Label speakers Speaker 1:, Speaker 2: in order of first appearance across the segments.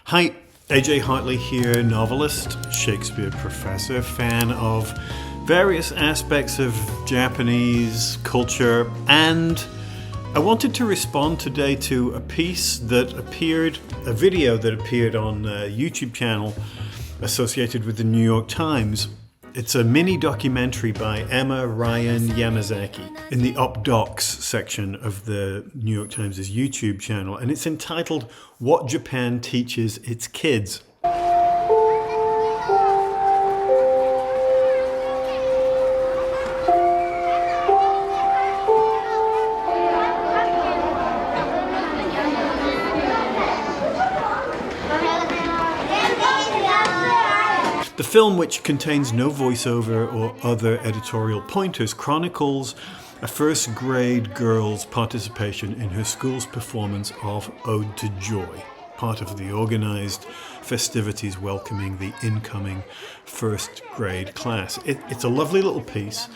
Speaker 1: Hi, AJ Hartley here, novelist, Shakespeare professor, fan of various aspects of Japanese culture, and I wanted to respond today to a video that appeared on a YouTube channel associated with the New York Times. It's a mini documentary by Emma Ryan Yamazaki in the Up Docs section of the New York Times' YouTube channel, and it's entitled What Japan Teaches Its Kids. The film, which contains no voiceover or other editorial pointers, chronicles a first grade girl's participation in her school's performance of Ode to Joy, part of the organized festivities welcoming the incoming first grade class. It's a lovely little piece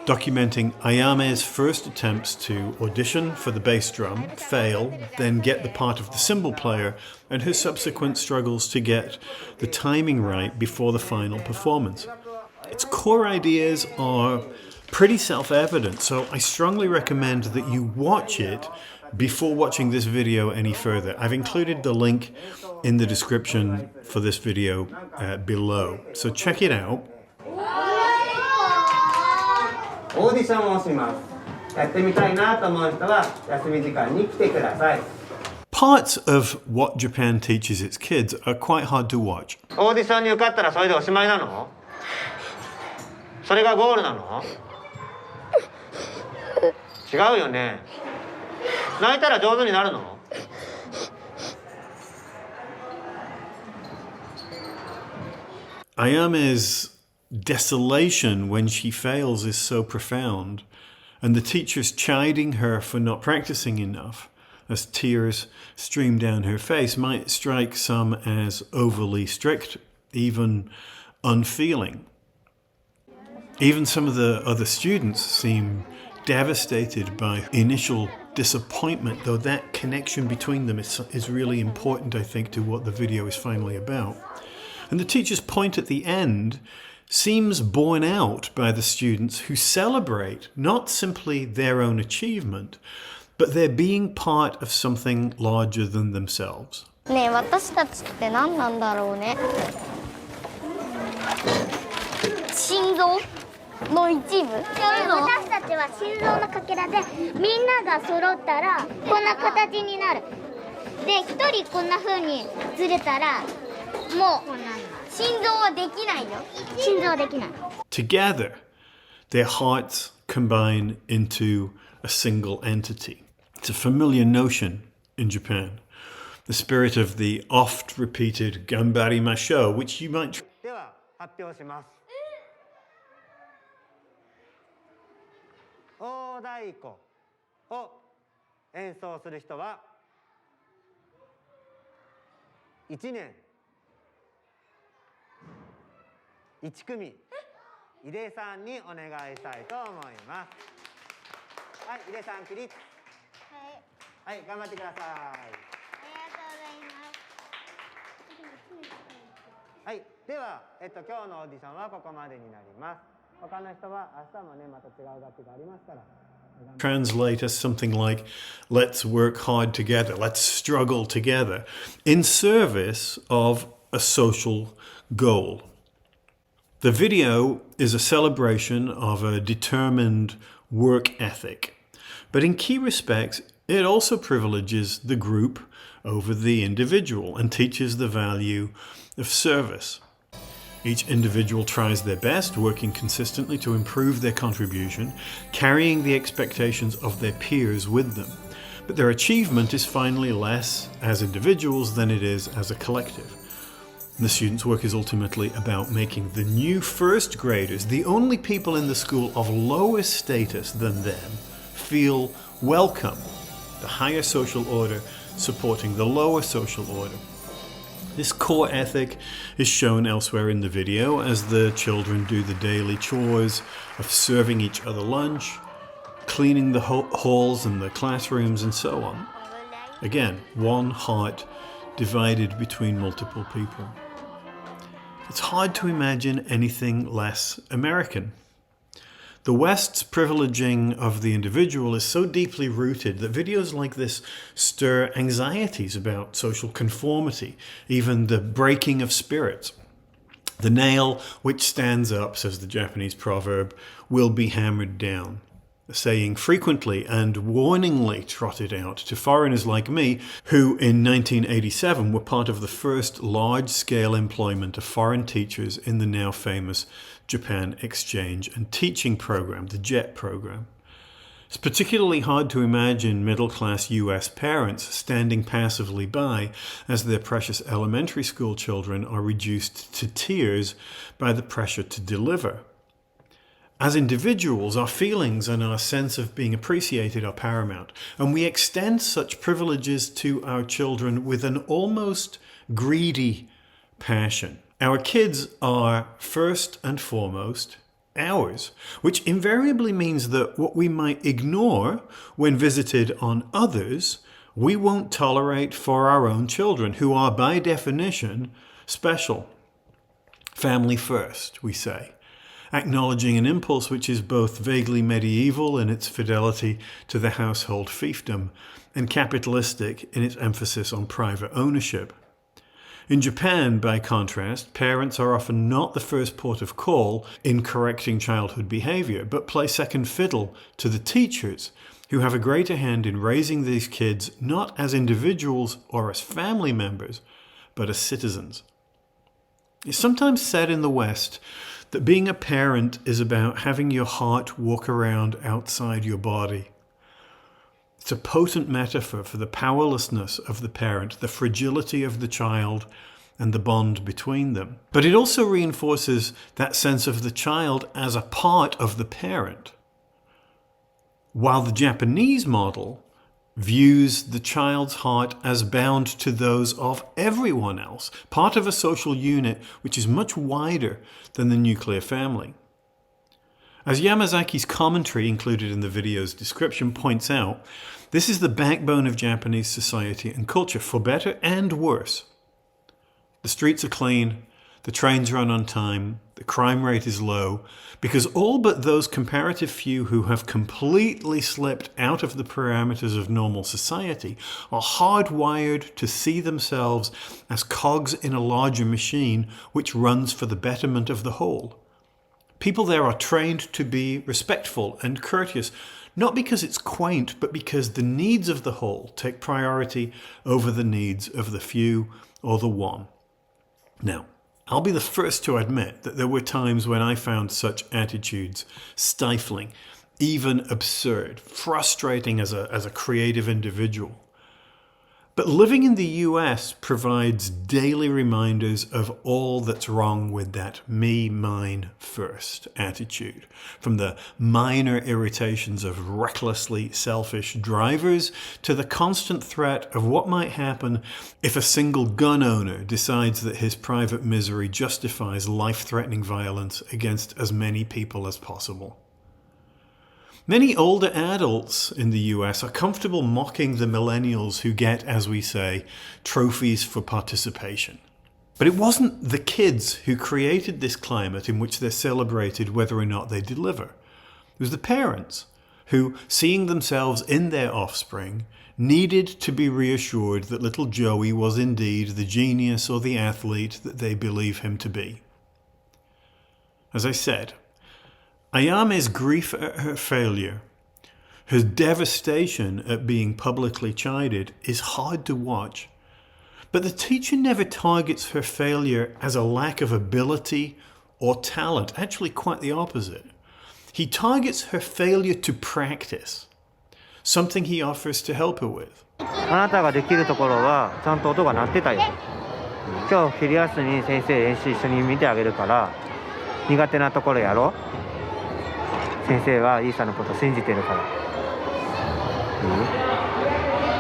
Speaker 1: documenting Ayame's first attempts to audition for the bass drum, fail, then get the part of the cymbal player, and her subsequent struggles to get the timing right before the final performance. Its core ideas are pretty self-evident, so I strongly recommend that you watch it before watching this video any further. I've included the link in the description for this video below, so check it out.
Speaker 2: オーディションをします。やってみたいなと思う人は休み時間に来てください。
Speaker 1: Parts of What Japan Teaches Its Kids are quite hard to watch.
Speaker 2: オーディションに受かったらそれでおしまいなの？それがゴールなの？違うよね。泣いたら上手になるの
Speaker 1: ？Ayame's desolation when she fails is so profound, and the teacher's chiding her for not practicing enough as tears stream down her face might strike some as overly strict, even unfeeling. Even some of the other students seem devastated by initial disappointment, though that connection between them is really important, I think, to what the video is finally about. And the teacher's point at the end seems borne out by the students who celebrate not simply their own achievement, but their being part of something larger than themselves.
Speaker 3: ねえ、私たちって何なんだろうね。心臓の一部。
Speaker 4: 私たちは心臓のかけらでみんなが揃ったらこんな形になる。で、一人こんな風にずれたらもう心臓はできないよ。心臓はできない。
Speaker 1: Together, their hearts combine into a single entity. It's a familiar notion in Japan. The spirit of the oft-repeated "Ganbarimashou," which you might...
Speaker 2: では発表します。大太鼓を演奏する人は1年1組井出さんにお願いしたいと思います。はい、井出さん起立。はい、はい、頑張ってください。
Speaker 4: ありがとうございます。
Speaker 2: はい、では、今日のオーディションはここまでになります。他の人は明日もね、また違う楽器がありますから。
Speaker 1: Translate as something like, let's work hard together, let's struggle together, in service of a social goal. The video is a celebration of a determined work ethic, but in key respects, it also privileges the group over the individual and teaches the value of service. Each individual tries their best, working consistently to improve their contribution, carrying the expectations of their peers with them. But their achievement is finally less as individuals than it is as a collective. The students' work is ultimately about making the new first graders, the only people in the school of lower status than them, feel welcome. The higher social order supporting the lower social order. This core ethic is shown elsewhere in the video as the children do the daily chores of serving each other lunch, cleaning the halls and the classrooms and so on. Again, one heart divided between multiple people. It's hard to imagine anything less American. The West's privileging of the individual is so deeply rooted that videos like this stir anxieties about social conformity, even the breaking of spirits. The nail which stands up, says the Japanese proverb, will be hammered down. A saying frequently and warningly trotted out to foreigners like me, who in 1987 were part of the first large-scale employment of foreign teachers in the now famous Japan Exchange and Teaching Program, the JET program. It's particularly hard to imagine middle-class US parents standing passively by as their precious elementary school children are reduced to tears by the pressure to deliver. As individuals, our feelings and our sense of being appreciated are paramount, and we extend such privileges to our children with an almost greedy passion. Our kids are first and foremost ours, which invariably means that what we might ignore when visited on others, we won't tolerate for our own children, who are by definition special. Family first, we say, acknowledging an impulse which is both vaguely medieval in its fidelity to the household fiefdom and capitalistic in its emphasis on private ownership. In Japan, by contrast, parents are often not the first port of call in correcting childhood behavior, but play second fiddle to the teachers, who have a greater hand in raising these kids not as individuals or as family members, but as citizens. It's sometimes said in the West that being a parent is about having your heart walk around outside your body. It's a potent metaphor for the powerlessness of the parent, the fragility of the child, and the bond between them. But it also reinforces that sense of the child as a part of the parent. While the Japanese model views the child's heart as bound to those of everyone else, part of a social unit which is much wider than the nuclear family. As Yamazaki's commentary included in the video's description points out, this is the backbone of Japanese society and culture, for better and worse. The streets are clean, the trains run on time, the crime rate is low, because all but those comparative few who have completely slipped out of the parameters of normal society are hardwired to see themselves as cogs in a larger machine which runs for the betterment of the whole. People there are trained to be respectful and courteous, not because it's quaint, but because the needs of the whole take priority over the needs of the few or the one. Now, I'll be the first to admit that there were times when I found such attitudes stifling, even absurd, frustrating as a creative individual. But living in the US provides daily reminders of all that's wrong with that me, mine, first attitude. From the minor irritations of recklessly selfish drivers to the constant threat of what might happen if a single gun owner decides that his private misery justifies life-threatening violence against as many people as possible. Many older adults in the US are comfortable mocking the millennials who get, as we say, trophies for participation. But it wasn't the kids who created this climate in which they're celebrated whether or not they deliver. It was the parents who, seeing themselves in their offspring, needed to be reassured that little Joey was indeed the genius or the athlete that they believe him to be. As I said, Ayame's grief at her failure, her devastation at being publicly chided, is hard to watch. But the teacher never targets her failure as a lack of ability or talent. Actually, quite the opposite. He targets her failure to practice, something he offers to help her with.
Speaker 2: あなたができるところはちゃんと音が鳴ってたよ。今日昼休みに先生練習一緒に見てあげるから苦手なところやろ。先生はイーサのこと信じてるから。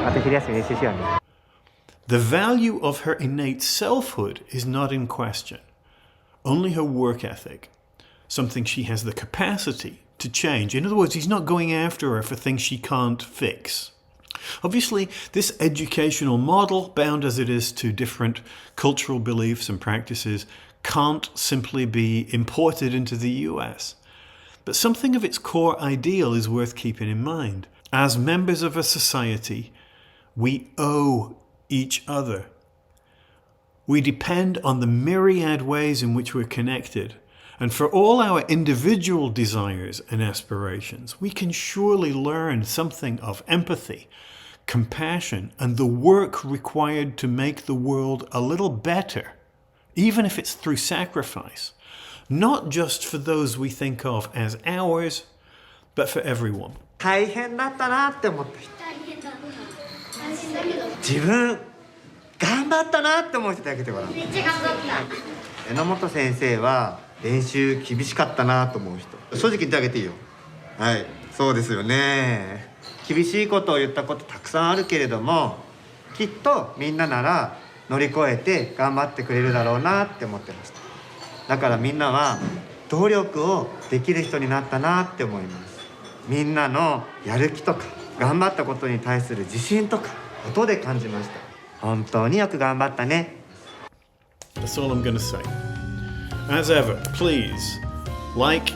Speaker 2: あと昼休み練習しようね。
Speaker 1: The value of her innate selfhood is not in question, only her work ethic, something she has the capacity to change. In other words, he's not going after her for things she can't fix. Obviously, this educational model, bound as it is to different cultural beliefs and practices, can't simply be imported into the US. But something of its core ideal is worth keeping in mind. As members of a society, we owe each other. We depend on the myriad ways in which we're connected. And for all our individual desires and aspirations, we can surely learn something of empathy, compassion, and the work required to make the world a little better, even if it's through sacrifice, not just for those we think of as ours, but for everyone.
Speaker 2: 大変だったなって思った人、自分頑張ったなって思う人だけでごらん。
Speaker 4: めっちゃ頑張った。
Speaker 2: 榎本先生は練習厳しかったなと思う人、正直言ってあげていいよ。はい、そうですよね。厳しいことを言ったことたくさんあるけれども、きっとみんななら乗り越えて頑張ってくれるだろうなって思ってました。だからみんなは努力をできる人になったなって思います。みんなのやる気とか頑張ったことに対する自信とか音で感じました。本当によく頑張ったね。
Speaker 1: That's all I'm going to say. As ever, please like,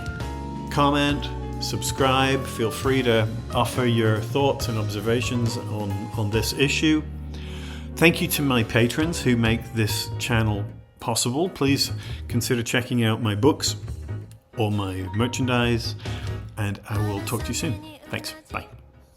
Speaker 1: comment, subscribe. Feel free to offer your thoughts and observations on this issue. Thank you to my patrons who make this channel possible. Please consider checking out my books or my merchandise, and I will talk to you soon. Thanks. Bye.